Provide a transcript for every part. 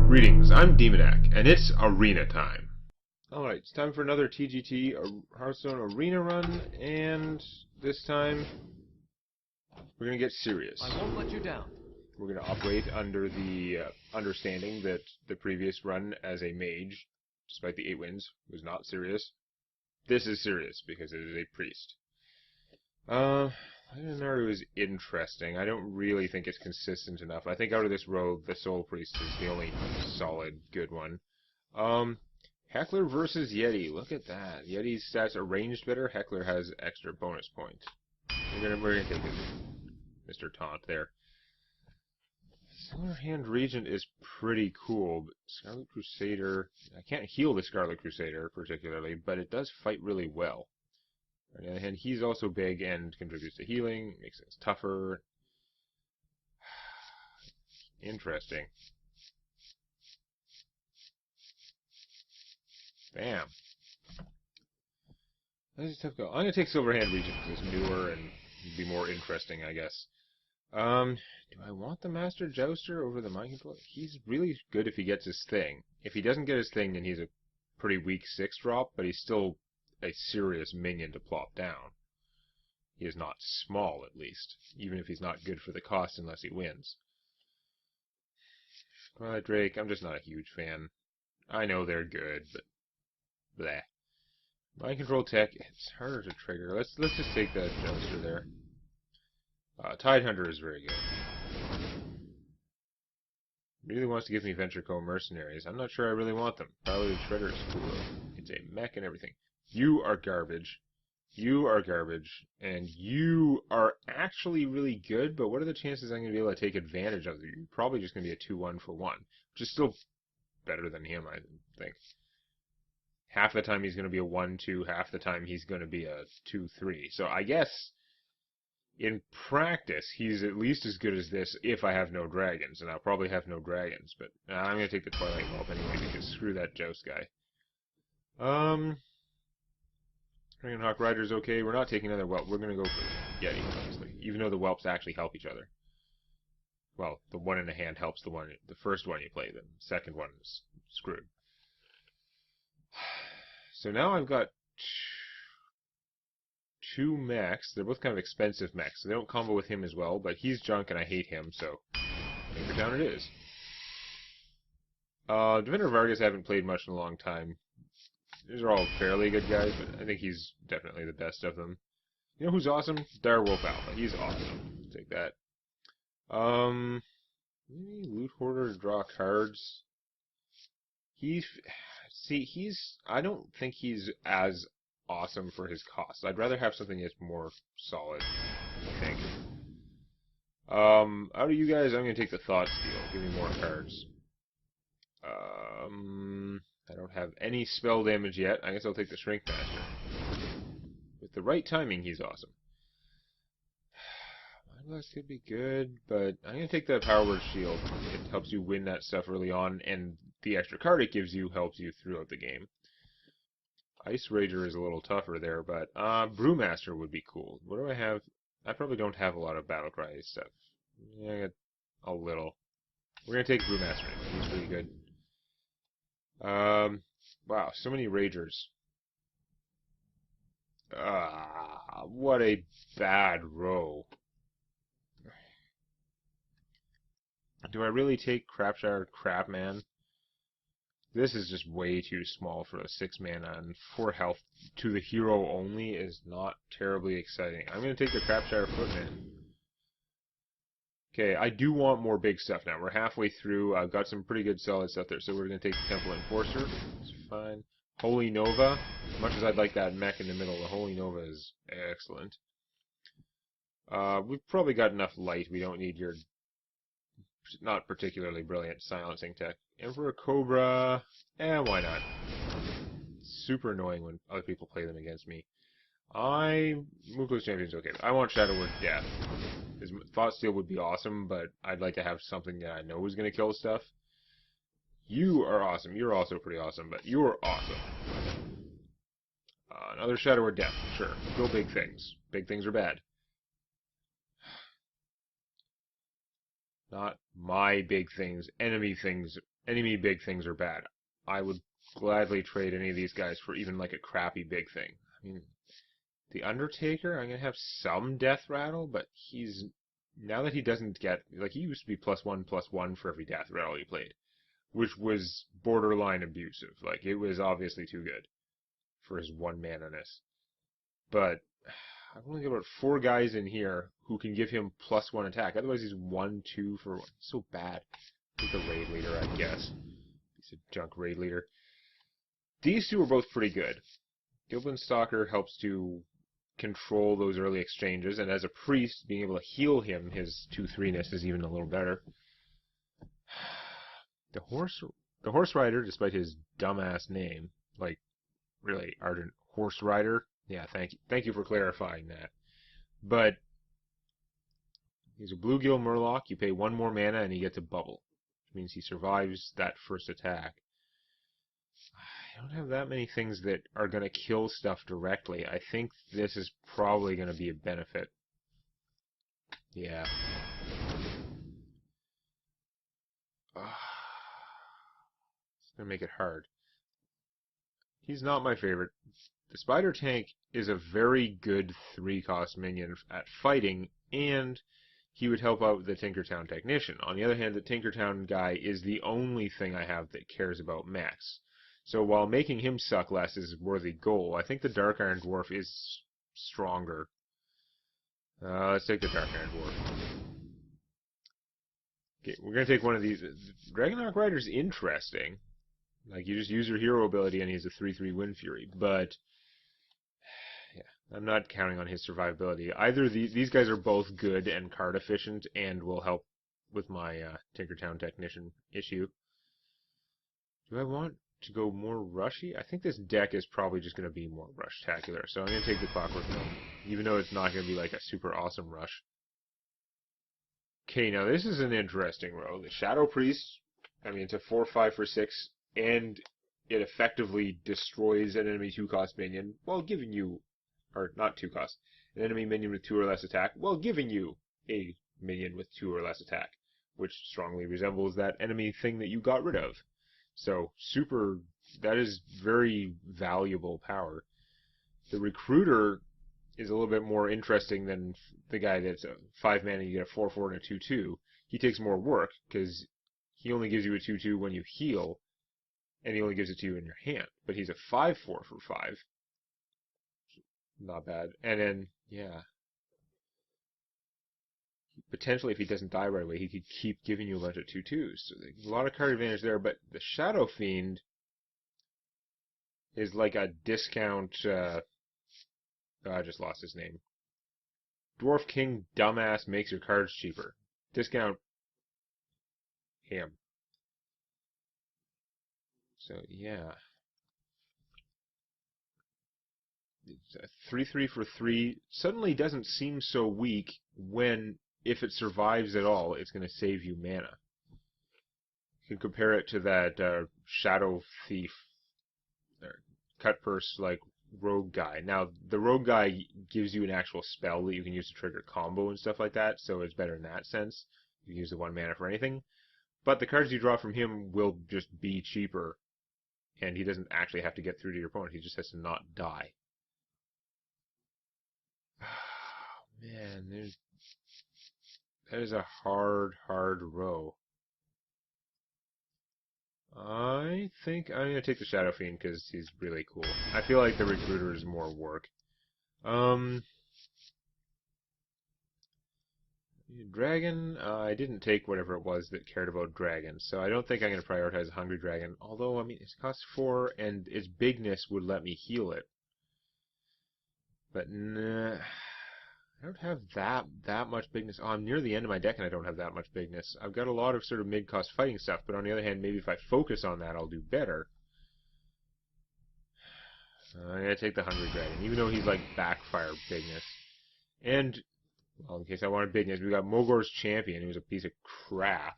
Greetings, I'm Demonac, and it's arena time. Alright, it's time for another TGT Hearthstone Arena run, and this time we're going to get serious. I won't let you down. We're going to operate under the understanding that the previous run as a mage, despite the 8 wins, was not serious. This is serious, because it is a priest. Legendary is interesting. I don't really think it's consistent enough. I think out of this row, the Soul Priest is the only solid, good one. Heckler versus Yeti. Look at that. Yeti's stats are ranged better. Heckler has extra bonus points. We're gonna take it. Mr. Taunt there. Silverhand Regent is pretty cool, but Scarlet Crusader... I can't heal the Scarlet Crusader, particularly, but it does fight really well. On the other hand, he's also big and contributes to healing, makes things tougher. Interesting. Bam. That's a tough go. I'm going to take Silverhand Regent because it's newer and be more interesting, I guess. Do I want the Master Jouster over the Mind Control? He's really good if he gets his thing. If he doesn't get his thing, then he's a pretty weak 6-drop, but he's still a serious minion to plop down. He is not small, at least, even if he's not good for the cost unless he wins. Twilight Drake, I'm just not a huge fan. I know they're good, but bleh. Mind Control Tech, it's harder to trigger. Let's just take that Jouster there. Tidehunter is very good. Really wants to give me Venture Co. Mercenaries. I'm not sure I really want them. Probably the Shredder is cool though. It's a mech and everything. You are garbage. You are garbage. And you are actually really good, but what are the chances I'm going to be able to take advantage of you? You're probably just going to be a 2-1 for 1, which is still better than him, I think. Half the time he's going to be a 1-2, half the time he's going to be a 2-3. So I guess in practice he's at least as good as this if I have no dragons, and I'll probably have no dragons, but I'm going to take the Twilight Whelp anyway because screw that Joust guy. Dragonhawk Rider's okay. We're not taking another Whelp. We're going to go for Yeti, honestly. Even though the Whelps actually help each other. Well, the one in the hand helps the first one you play. The second one is screwed. So now I've got 2 mechs. They're both kind of expensive mechs. So they don't combo with him as well, but he's junk and I hate him, so Anchor Down it is. Defender Vargas I haven't played much in a long time. These are all fairly good guys, but I think he's definitely the best of them. You know who's awesome? Direwolf Alpha. He's awesome. Take that. Maybe Loot Hoarder to draw cards. I don't think he's as awesome for his cost. I'd rather have something that's more solid, I think. Out of you guys, I'm going to take the Thought Steal. Give me more cards. I don't have any spell damage yet. I guess I'll take the Shrink Master. With the right timing, he's awesome. Mind Blast could be good, but I'm going to take the Power Word Shield. It helps you win that stuff early on, and the extra card it gives you helps you throughout the game. Ice Rager is a little tougher there, but Brewmaster would be cool. What do I have? I probably don't have a lot of Battlecry stuff. Yeah, I got a little. We're going to take Brewmaster anyway. He's really good. Wow, so many Ragers. What a bad row. Do I really take Crapshire Crabman? This is just way too small for a 6 mana, and 4 health to the hero only is not terribly exciting. I'm going to take the Crapshire Footman. Okay, I do want more big stuff now. We're halfway through. I've got some pretty good solid stuff there, so we're going to take the Temple Enforcer. It's fine. Holy Nova. As much as I'd like that mech in the middle, the Holy Nova is excellent. We've probably got enough light. We don't need your not particularly brilliant silencing tech. Emperor Cobra. Why not? It's super annoying when other people play them against me. Moveless Champion's okay. I want Shadow Word Death. His Thought Steal would be awesome, but I'd like to have something that I know is going to kill stuff. You are awesome. You're also pretty awesome, but you're awesome. Another Shadow Word Death. Sure. Kill big things. Big things are bad. Not my big things. Enemy big things are bad. I would gladly trade any of these guys for even like a crappy big thing. I mean, the Undertaker, I'm gonna have some death rattle, but he's now that he doesn't get like he used to be +1/+1 for every death rattle he played, which was borderline abusive. Like it was obviously too good for his one mana-ness. But I've only got about 4 guys in here who can give him +1 attack. Otherwise, he's 1/2 for 1. So bad. He's the raid leader, I guess. He's a junk raid leader. These two are both pretty good. Gilbin Stalker helps to control those early exchanges, and as a priest, being able to heal him, his 2/3-ness is even a little better. The horse rider, despite his dumbass name, like really ardent horse rider. Yeah, thank you for clarifying that. But he's a bluegill murloc. You pay 1 more mana and he gets a bubble, which means he survives that first attack. I don't have that many things that are going to kill stuff directly. I think this is probably going to be a benefit. Yeah. It's going to make it hard. He's not my favorite. The Spider Tank is a very good 3-cost minion at fighting, and he would help out the Tinkertown Technician. On the other hand, the Tinkertown guy is the only thing I have that cares about mechs. So while making him suck less is a worthy goal, I think the Dark Iron Dwarf is stronger. Let's take the Dark Iron Dwarf. Okay, we're going to take one of these. Dragonhawk Rider's interesting. Like, you just use your hero ability and he's a 3/3 Wind Fury, but yeah, I'm not counting on his survivability. Either these guys are both good and card efficient and will help with my Tinkertown Technician issue. Do I want to go more rushy? I think this deck is probably just going to be more rush-tacular, so I'm going to take the Clockwork Gnome, even though it's not going to be like a super awesome rush. Okay, now this is an interesting row. The Shadow Priest, I mean, it's a 4/5 for 6, and it effectively destroys an enemy 2-cost minion while giving you, or not 2 cost, an enemy minion with 2 or less attack while giving you a minion with 2 or less attack, which strongly resembles that enemy thing that you got rid of. So, that is very valuable power. The Recruiter is a little bit more interesting than the guy that's a 5 mana, you get a 4/4 and a 2/2. He takes more work, because he only gives you a 2/2 when you heal, and he only gives it to you in your hand. But he's a 5/4 for 5. Not bad. And then, yeah. Potentially, if he doesn't die right away, he could keep giving you a bunch of 2/2s. So a lot of card advantage there, but the Shadow Fiend is like a discount, I just lost his name. Dwarf King dumbass makes your cards cheaper. Discount him. So, yeah. It's a 3/3 for 3 suddenly doesn't seem so weak when, if it survives at all, it's going to save you mana. You can compare it to that Shadow Thief, or Cut Purse, like, rogue guy. Now, the rogue guy gives you an actual spell that you can use to trigger combo and stuff like that, so it's better in that sense. You can use the 1 mana for anything. But the cards you draw from him will just be cheaper, and he doesn't actually have to get through to your opponent. He just has to not die. Man, that is a hard row. I think I'm going to take the Shadow Fiend because he's really cool. I feel like the Recruiter is more work. Dragon, I didn't take whatever it was that cared about dragons, so I don't think I'm going to prioritize a Hungry Dragon. Although, I mean, it costs 4, and its bigness would let me heal it. But nah, I don't have that much bigness. Oh, I'm near the end of my deck and I don't have that much bigness. I've got a lot of sort of mid-cost fighting stuff, but on the other hand, maybe if I focus on that, I'll do better. I'm going to take the Hungry Dragon, even though he's like backfire bigness. And, well, in case I wanted bigness, we got Mogor's Champion, who's a piece of crap.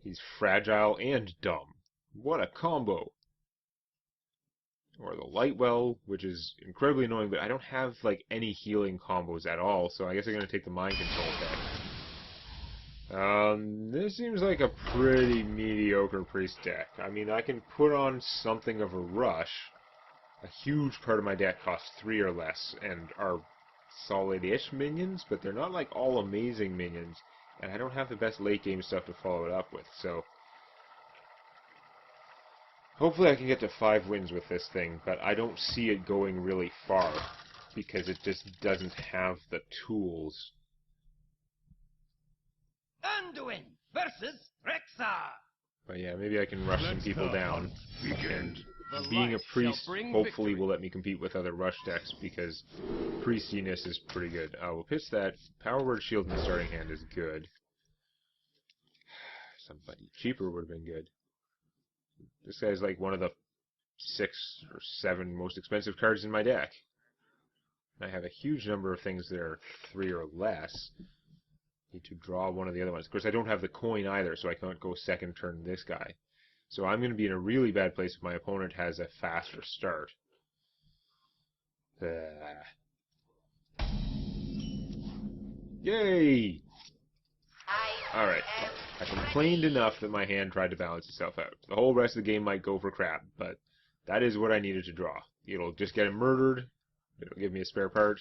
He's fragile and dumb. What a combo! Or the Lightwell, which is incredibly annoying, but I don't have like any healing combos at all, so I guess I'm going to take the Mind Control deck. This seems like a pretty mediocre priest deck. I mean, I can put on something of a rush. A huge part of my deck costs 3 or less, and are solid-ish minions, but they're not like all amazing minions, and I don't have the best late-game stuff to follow it up with, so... Hopefully I can get to 5 wins with this thing, but I don't see it going really far, because it just doesn't have the tools. Anduin versus Rexar. But yeah, maybe I can rush some people down, and being a light priest shall bring hopefully victory. will let me compete with other rush decks, because priestiness is pretty good. We'll pitch that. Power Word Shield in the starting hand is good. Somebody cheaper would have been good. This guy's like one of the 6 or 7 most expensive cards in my deck. I have a huge number of things that are 3 or less. Need to draw one of the other ones. Of course, I don't have the coin either, so I can't go second turn this guy. So I'm going to be in a really bad place if my opponent has a faster start. Yay! Alright. I complained enough that my hand tried to balance itself out. The whole rest of the game might go for crap, but that is what I needed to draw. It'll just get him murdered. It'll give me a spare part.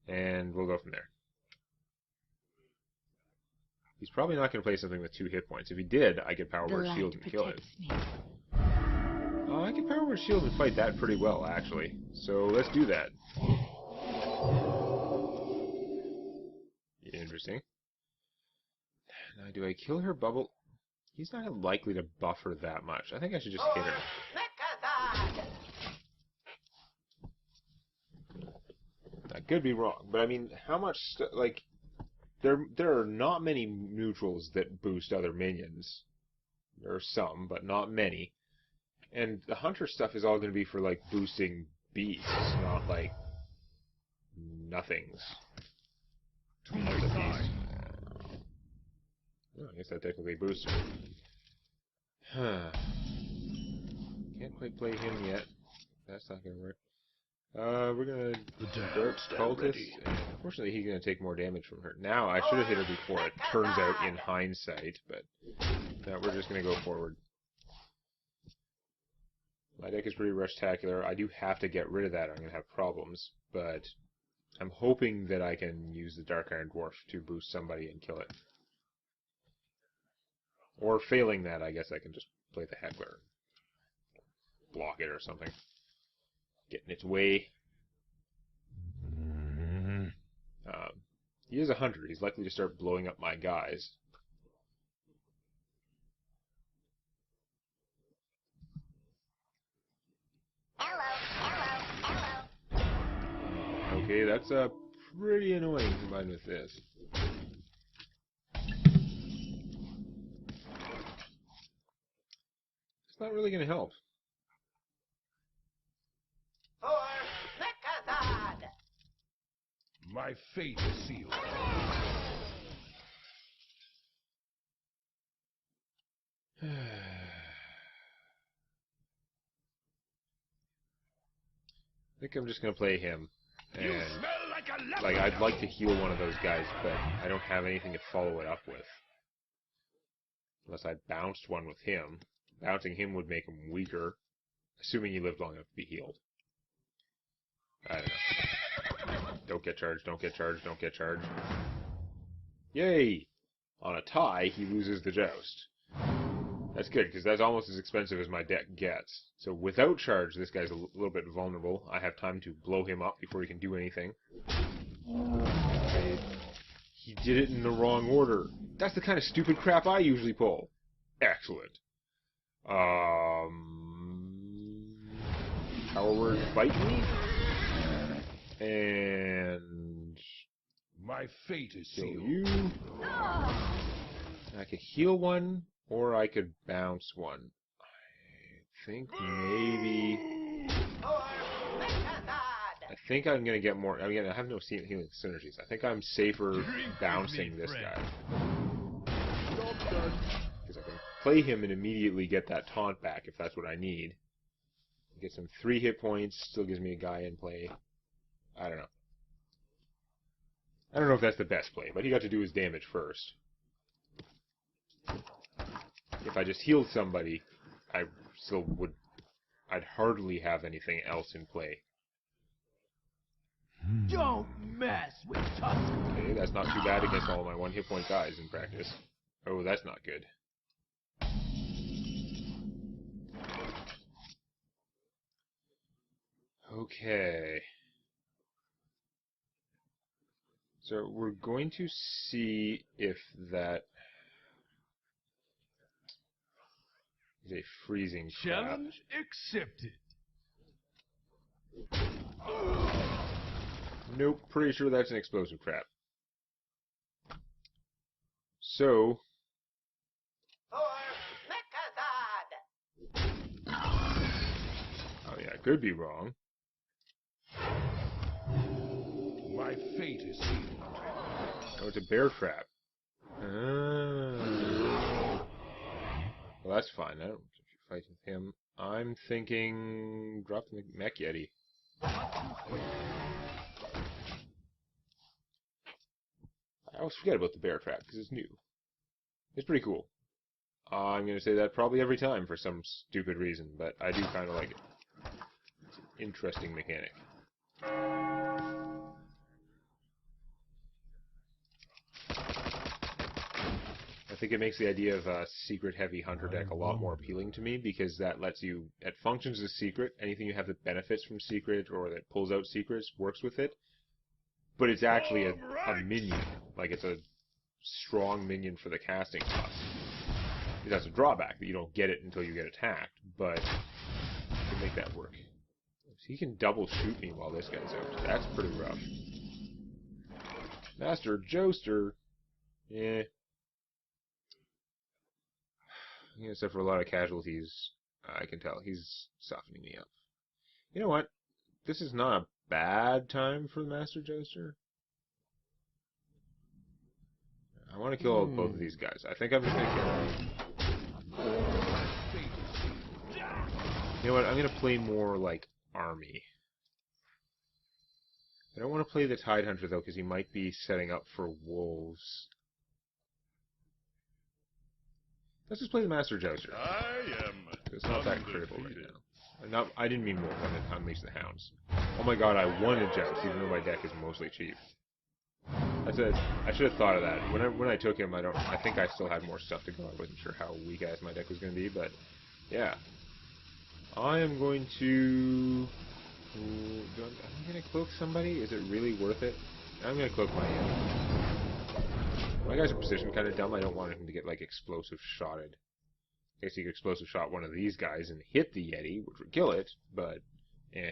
And we'll go from there. He's probably not going to play something with 2 hit points. If he did, I could Power Word Shield and kill it. I could Power Word Shield and fight that pretty well, actually. So let's do that. Interesting. Now, do I kill her bubble? He's not likely to buff her that much. I think I should just hit her. I could be wrong, but I mean, how much, like, there are not many neutrals that boost other minions. There are some, but not many. And the hunter stuff is all going to be for, like, boosting beasts, not, like, nothings. To my side. Oh, I guess that technically boosts her. Huh. Can't quite play him yet. That's not going to work. We're going to start Cultist, and unfortunately he's going to take more damage from her. Now, I should have hit her before, it turns out, in hindsight, but no, we're just going to go forward. My deck is pretty rush-tacular. I do have to get rid of that, or I'm going to have problems, but I'm hoping that I can use the Dark Iron Dwarf to boost somebody and kill it. Or failing that, I guess I can just play the Heckler. Block it or something. Get in its way. He is a hunter. He's likely to start blowing up my guys. Okay, that's pretty annoying combined with this. It's not really going to help. My fate is sealed. I think I'm just going to play him. You And, smell like a like, I'd like to heal one of those guys, but I don't have anything to follow it up with. Unless I bounced one with him. Bouncing him would make him weaker, assuming he lived long enough to be healed. I don't know. Don't get charged, don't get charged, don't get charged. Yay! On a tie, he loses the joust. That's good, because that's almost as expensive as my deck gets. So without charge, this guy's a little bit vulnerable. I have time to blow him up before he can do anything. He did it in the wrong order. That's the kind of stupid crap I usually pull. Excellent. Power Word Bite Me? And My fate is kill sealed. you. I could heal one, or I could bounce one. I think maybe... I think I'm going to get more... I mean, I have no healing synergies. I think I'm safer bouncing this guy. Because I can play him and immediately get that taunt back if that's what I need. Get some 3 hit points, still gives me a guy in play. I don't know. I don't know if that's the best play, but he got to do his damage first. if I just healed somebody, I still would... I'd hardly have anything else in play. Don't mess with Tusk. Okay, that's not too bad against all of my 1 hit point guys in practice. Oh, that's not good. Okay. So we're going to see if that is a freezing trap. Challenge accepted. Nope, pretty sure that's an explosive trap. So... Oh yeah, I could be wrong. My fate is sealed. Oh, it's a bear trap. Ah. Well, that's fine. I don't if you fight with him. I'm thinking drop the mech yeti. I always forget about the bear trap because it's new. It's pretty cool. I'm going to say that probably every time for some stupid reason, but I do kind of like it. It's an interesting mechanic. I think it makes the idea of a secret heavy hunter deck a lot more appealing to me because that lets you, it functions as secret. Anything you have that benefits from secret or that pulls out secrets works with it. But it's actually a minion. Like it's a strong minion for the casting cost. It has a drawback that you don't get it until you get attacked, but you can make that work. So he can double shoot me while this guy's out. That's pretty rough. Master Joester. Eh. Except for a lot of casualties, I can tell he's softening me up. You know what? This is not a bad time for the Master Joester. I want to kill both of these guys. I think I'm just going to kill them. You know what? I'm going to play more like army. I don't want to play the Tidehunter, though, because he might be setting up for wolves. Let's just play the Master Joester. It's not that critical right now. I didn't mean wolf, I meant Unleash the Hounds. Oh my god, I wanted Joust, even though my deck is mostly cheap. I should have thought of that. When I took him, I think I still had more stuff to go. I wasn't sure how weak ass my deck was going to be, but yeah. I am going to... am I going to cloak somebody? Is it really worth it? I'm going to cloak my My guys are positioned kind of dumb. I don't want him to get, like, explosive shotted. I guess he could explosive shot one of these guys and hit the Yeti, which would kill it, but, eh.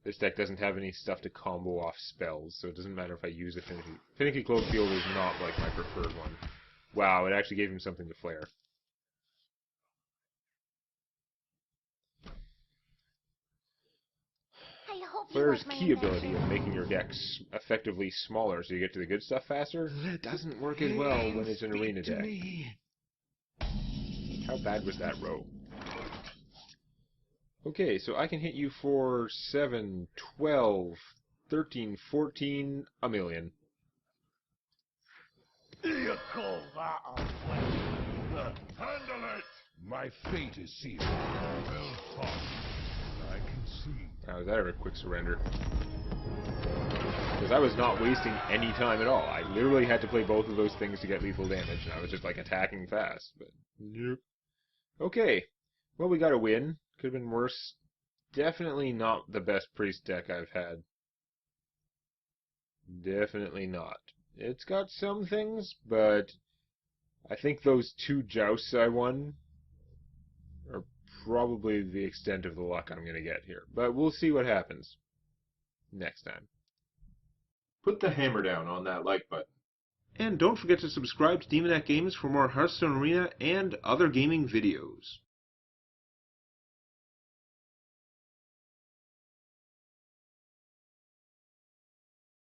This deck doesn't have any stuff to combo off spells, so it doesn't matter if I use a Finicky. Finicky Cloak Field is not, like, my preferred one. Wow, it actually gave him something to flare. Flare's key ability of making your decks effectively smaller so you get to the good stuff faster doesn't work as well when it's an arena deck. How bad was that row? Okay, so I can hit you for 7, 12, 13, 14, a million. You call that a play? Handle it! My fate is sealed. Well fought. I can see. Now, was that a quick surrender? Because I was not wasting any time at all. I literally had to play both of those things to get lethal damage, and I was just, like, attacking fast. But, nope. Okay. Well, we got a win. Could have been worse. Definitely not the best priest deck I've had. Definitely not. It's got some things, but I think those 2 jousts I won are probably the extent of the luck I'm going to get here. But we'll see what happens next time. Put the hammer down on that like button. And don't forget to subscribe to Demonet Games for more Hearthstone Arena and other gaming videos.